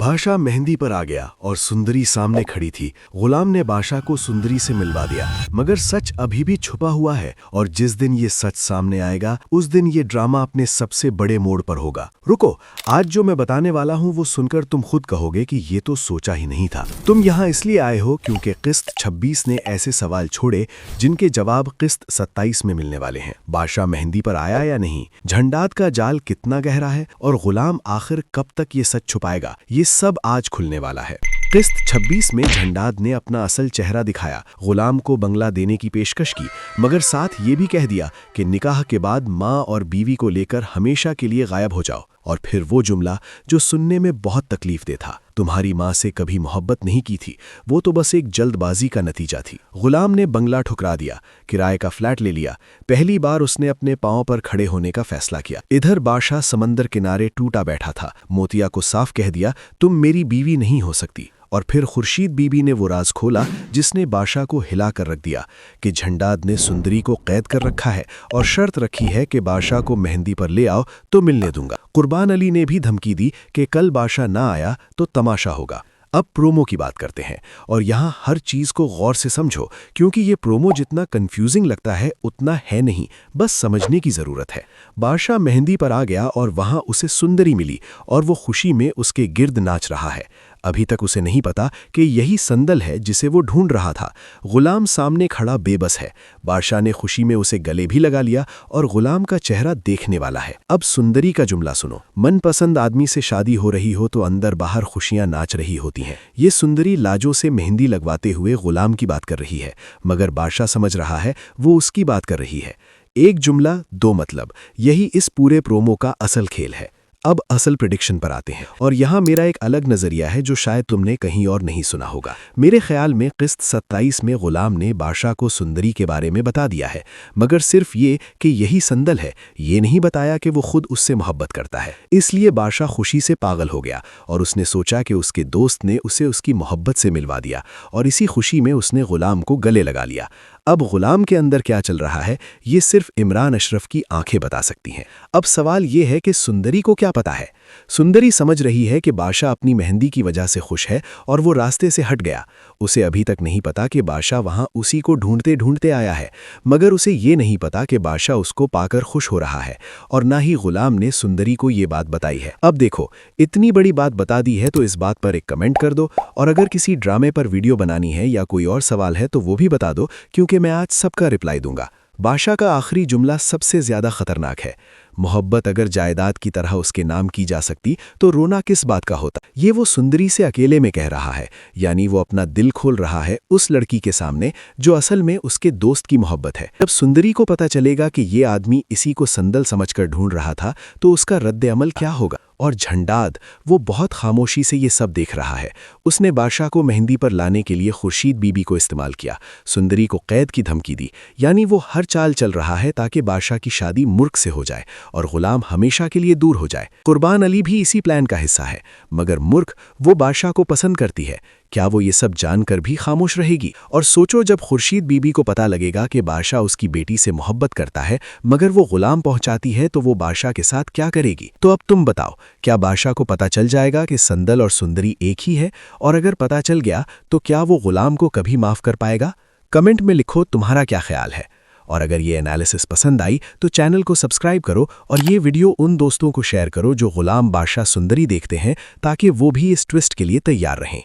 बादशाह मेहंदी पर आ गया और सुंदरी सामने खड़ी थी। गुलाम ने बादशाह को सुंदरी से मिलवा दिया, मगर सच अभी भी छुपा हुआ है और जिस दिन ये सच सामने आएगा उस दिन ये ड्रामा अपने सबसे बड़े मोड़ पर होगा। रुको, आज जो मैं बताने वाला हूँ वो सुनकर तुम खुद कहोगे कि ये तो सोचा ही नहीं था। तुम यहाँ इसलिए आए हो क्योंकि किस्त 26 ने ऐसे सवाल छोड़े जिनके जवाब किस्त 27 में मिलने वाले हैं। बादशाह मेहंदी पर आया या नहीं, झंडाद का जाल कितना गहरा है और गुलाम आखिर कब तक ये सच छुपाएगा, ये सब आज खुलने वाला है। किस्त 26 में झंडाद ने अपना असल चेहरा दिखाया, गुलाम को बंगला देने की पेशकश की, मगर साथ ये भी कह दिया कि निकाह के बाद माँ और बीवी को लेकर हमेशा के लिए गायब हो जाओ। और फिर वो जुमला जो सुनने में बहुत तकलीफ दे था, तुम्हारी माँ से कभी मोहब्बत नहीं की थी, वो तो बस एक जल्दबाजी का नतीजा थी। गुलाम ने बंगला ठुकरा दिया, किराए का फ्लैट ले लिया। पहली बार उसने अपने पांव पर खड़े होने का फैसला किया। इधर बादशाह समंदर किनारे टूटा बैठा था। मोतिया को साफ कह दिया, तुम मेरी बीवी नहीं हो सकती। और फिर खुर्शीद बीबी ने वो राज खोला जिसने बादशाह को हिला कर रख दिया कि झंडाद ने सुंदरी को कैद कर रखा है और शर्त रखी है कि बादशाह को मेहंदी पर ले आओ तो मिलने दूंगा। कुर्बान अली ने भी धमकी दी कि कल बादशाह ना आया तो तमाशा होगा। अब प्रोमो की बात करते हैं और यहाँ हर चीज़ को गौर से समझो, क्योंकि ये प्रोमो जितना कंफ्यूजिंग लगता है उतना है नहीं, बस समझने की ज़रूरत है। बादशाह मेहंदी पर आ गया और वहाँ उसे सुंदरी मिली और वो खुशी में उसके गिर्द नाच रहा है। अभी तक उसे नहीं पता कि यही संदल है जिसे वो ढूंढ रहा था। गुलाम सामने खड़ा बेबस है। बादशाह ने खुशी में उसे गले भी लगा लिया और गुलाम का चेहरा देखने वाला है। अब सुंदरी का जुमला सुनो, मनपसंद आदमी से शादी हो रही हो तो अंदर बाहर खुशियां नाच रही होती हैं। ये सुंदरी लाजों से मेहंदी लगवाते हुए गुलाम की बात कर रही है, मगर बादशाह समझ रहा है वो उसकी बात कर रही है। एक जुमला दो मतलब, यही इस पूरे प्रोमो का असल खेल है। अब असल प्रेडिक्शन पर आते हैं और यहाँ मेरा एक अलग नज़रिया है जो शायद तुमने कहीं और नहीं सुना होगा। मेरे ख्याल में किस्त 27 में गुलाम ने बादशाह को सुंदरी के बारे में बता दिया है, मगर सिर्फ ये कि यही संदल है, ये नहीं बताया कि वो खुद उससे मोहब्बत करता है। इसलिए बादशाह खुशी से पागल हो गया और उसने सोचा कि उसके दोस्त ने उसे उसकी मोहब्बत से मिलवा दिया और इसी खुशी में उसने गुलाम को गले लगा लिया। अब गुलाम के अंदर क्या चल रहा है ये सिर्फ इमरान अशरफ की आंखें बता सकती हैं। अब सवाल ये है कि सुंदरी को क्या पता है। सुंदरी समझ रही है कि बादशाह अपनी मेहंदी की वजह से खुश है और वो रास्ते से हट गया। उसे अभी तक नहीं पता कि बादशाह वहां उसी को ढूंढते ढूंढते आया है, मगर उसे ये नहीं पता कि बादशाह उसको पाकर खुश हो रहा है और ना ही गुलाम ने सुंदरी को ये बात बताई है। अब देखो, इतनी बड़ी बात बता दी है तो इस बात पर एक कमेंट कर दो और अगर किसी ड्रामे पर वीडियो बनानी है या कोई और सवाल है तो वो भी बता दो, क्योंकि मैं आज सबका रिप्लाई दूंगा। बादशाह का आखिरी जुमला सबसे ज्यादा खतरनाक है। मोहब्बत अगर जायदाद की तरह उसके नाम की जा सकती तो रोना किस बात का होता। ये वो सुंदरी से अकेले में कह रहा है, यानी वो अपना दिल खोल रहा है उस लड़की के सामने जो असल में उसके दोस्त की मोहब्बत है। जब सुंदरी को पता चलेगा कि ये आदमी इसी को संदल समझकर ढूंढ रहा था तो उसका रद्द अमल क्या होगा। और झंडाद, वो बहुत खामोशी से ये सब देख रहा है। उसने बादशाह को मेहंदी पर लाने के लिए खुर्शीद बीबी को इस्तेमाल किया, सुंदरी को कैद की धमकी दी, यानी वो हर चाल चल रहा है ताकि बादशाह की शादी मुर्ख से हो जाए और गुलाम हमेशा के लिए दूर हो जाए। कुर्बान अली भी इसी प्लान का हिस्सा है, मगर मुर्ख वो बादशाह को पसंद करती है। क्या वो ये सब जानकर भी खामोश रहेगी? और सोचो, जब खुर्शीद बीबी को पता लगेगा कि बादशाह उसकी बेटी से मोहब्बत करता है मगर वो गुलाम पहुंचाती है तो वो बादशाह के साथ क्या करेगी? तो अब तुम बताओ, क्या बादशाह को पता चल जाएगा कि संदल और सुंदरी एक ही है? और अगर पता चल गया तो क्या वो गुलाम को कभी माफ कर पाएगा? कमेंट में लिखो तुम्हारा क्या ख्याल है। और अगर ये एनालिसिस पसंद आई तो चैनल को सब्सक्राइब करो और ये वीडियो उन दोस्तों को शेयर करो जो गुलाम बादशाह सुंदरी देखते हैं, ताकि वो भी इस ट्विस्ट के लिए तैयार रहें।